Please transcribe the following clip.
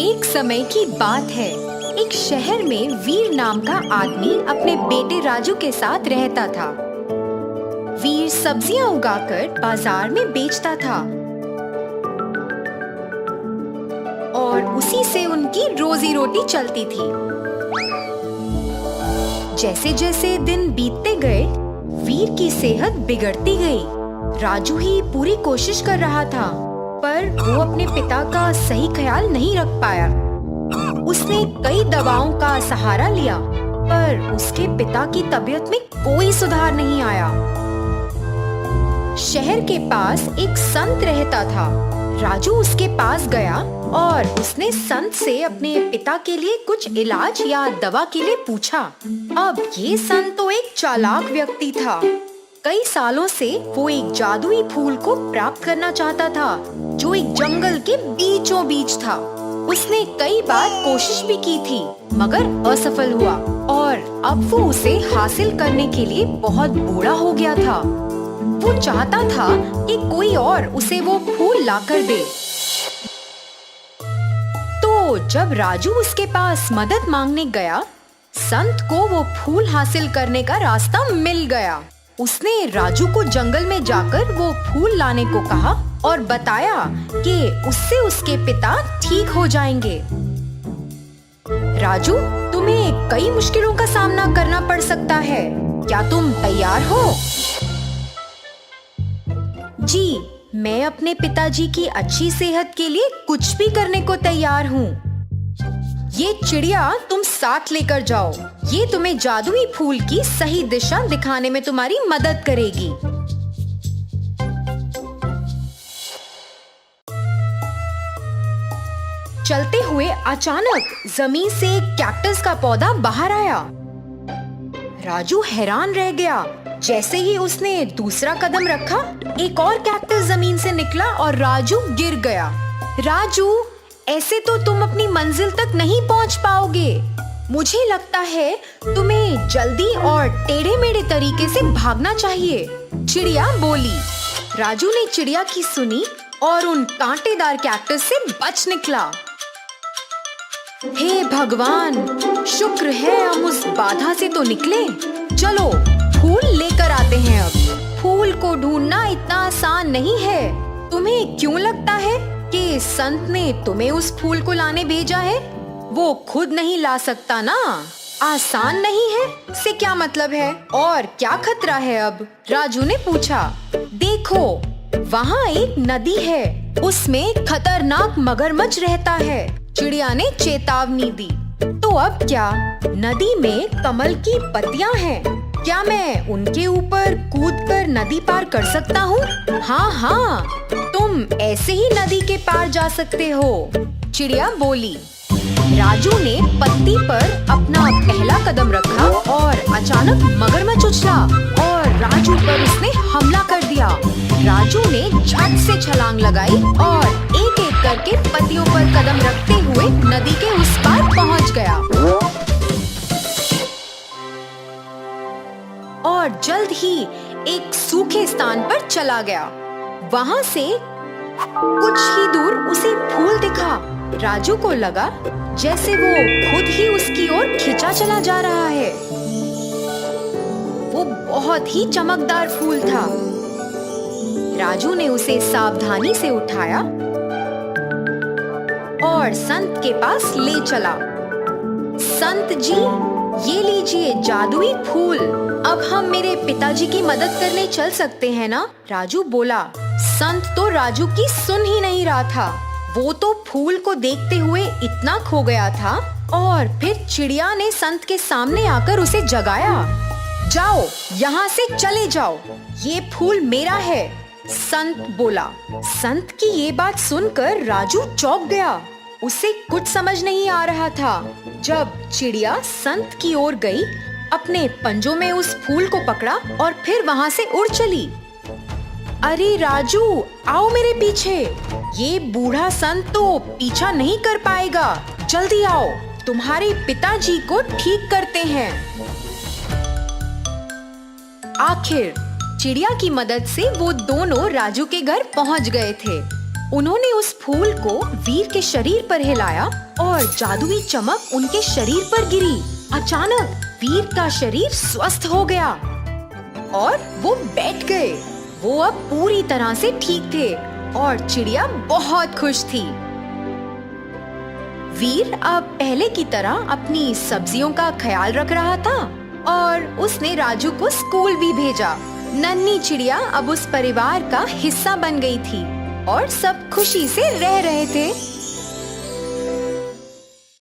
एक समय की बात है। एक शहर में वीर नाम का आदमी अपने बेटे राजू के साथ रहता था। वीर सब्जियां उगाकर बाजार में बेचता था और उसी से उनकी रोजी रोटी चलती थी। जैसे जैसे दिन बीतते गए, वीर की सेहत बिगड़ती गई। राजू ही पूरी कोशिश कर रहा था, पर वो अपने पिता का सही ख्याल नहीं रख पाया। उसने कई दवाओं का सहारा लिया, पर उसके पिता की तबीयत में कोई सुधार नहीं आया। शहर के पास एक संत रहता था। राजू उसके पास गया और उसने संत से अपने पिता के लिए कुछ इलाज या दवा के लिए पूछा। अब ये संत तो एक चालाक व्यक्ति था। कई सालों से वो एक जादुई फूल को प्राप्त करना चाहता था, जो एक जंगल के बीचों बीच था। उसने कई बार कोशिश भी की थी, मगर असफल हुआ और अब वो उसे हासिल करने के लिए बहुत बूढ़ा हो गया था। वो चाहता था कि कोई और उसे वो फूल लाकर दे। तो जब राजू उसके पास मदद मांगने गया, संत को वो फूल हासिल करने का रास्ता मिल गया। उसने राजू को जंगल में जाकर वो फूल लाने को कहा और बताया कि उससे उसके पिता ठीक हो जाएंगे। राजू, तुम्हें कई मुश्किलों का सामना करना पड़ सकता है। क्या तुम तैयार हो? जी, मैं अपने पिताजी की अच्छी सेहत के लिए कुछ भी करने को तैयार हूँ। ये चिड़िया तुम साथ लेकर जाओ। ये तुम्हें जादुई फूल की सही दिशा दिखाने में तुम्हारी मदद करेगी। चलते हुए अचानक जमीन से एक कैक्टस का पौधा बाहर आया। राजू हैरान रह गया। जैसे ही उसने दूसरा कदम रखा, एक और कैक्टस जमीन से निकला और राजू गिर गया। राजू, ऐसे तो तुम अपनी मंजिल तक नहीं पहुंच पाओगे। मुझे लगता है तुम्हें जल्दी और टेढ़े मेढ़े तरीके से भागना चाहिए, चिड़िया बोली। राजू ने चिड़िया की सुनी और उन कांटेदार कैक्टस से बच निकला। हे भगवान, शुक्र है हम उस बाधा से तो निकले। चलो फूल लेकर आते हैं। अब फूल को ढूंढना इतना आसान नहीं है। तुम्हें क्यों लगता है कि संत ने तुम्हें उस फूल को लाने भेजा है? वो खुद नहीं ला सकता ना। आसान नहीं है से क्या मतलब है? और क्या खतरा है अब? राजू ने पूछा। देखो, वहाँ एक नदी है, उसमें खतरनाक मगरमच्छ रहता है, चिड़िया ने चेतावनी दी। तो अब क्या? नदी में कमल की पत्तियां हैं। क्या मैं उनके ऊपर कूदकर नदी पार कर सकता हूँ? हाँ, तुम ऐसे ही नदी के पार जा सकते हो, चिड़िया बोली। राजू ने पत्ती पर अपना पहला कदम रखा और अचानक मगरमच्छ उछला और राजू पर उसने हमला कर दिया। राजू ने झट से छलांग लगाई और एक एक करके पत्तियों पर कदम रखते हुए नदी के उस पार पहुंच गया और जल्द ही एक सूखे स्थान पर चला गया। वहां से कुछ ही दूर उसे फूल दिखा। राजू को लगा जैसे वो खुद ही उसकी ओर खिंचा चला जा रहा है। वो बहुत ही चमकदार फूल था। राजू ने उसे सावधानी से उठाया और संत के पास ले चला। संत जी, ये लीजिए जादुई फूल। अब हम मेरे पिताजी की मदद करने चल सकते हैं ना? राजू बोला। संत तो राजू की सुन ही नहीं रहा था। वो तो फूल को देखते हुए इतना खो गया था। और फिर चिड़िया ने संत के सामने आकर उसे जगाया। जाओ, यहाँ से चले जाओ, ये फूल मेरा है, संत बोला। संत की ये बात सुनकर राजू चौंक गया। उसे कुछ समझ नहीं आ रहा था। जब चिड़िया संत की ओर गई, अपने पंजों में उस फूल को पकड़ा और फिर वहाँ से उड़ चली। अरे राजू, आओ मेरे पीछे। ये बूढ़ा संत तो पीछा नहीं कर पाएगा। जल्दी आओ, तुम्हारे पिताजी को ठीक करते हैं। आखिर चिड़िया की मदद से वो दोनों राजू के घर पहुंच गए थे। उन्होंने उस फूल को वीर के शरीर पर हिलाया और जादुई चमक उनके शरीर पर गिरी। अचानक वीर का शरीर स्वस्थ हो गया और वो बैठ गए। वो अब पूरी तरह से ठीक थे और चिड़िया बहुत खुश थी। वीर अब पहले की तरह अपनी सब्जियों का ख्याल रख रहा था और उसने राजू को स्कूल भी भेजा। नन्ही चिड़िया अब उस परिवार का हिस्सा बन गई थी और सब खुशी से रह रहे थे।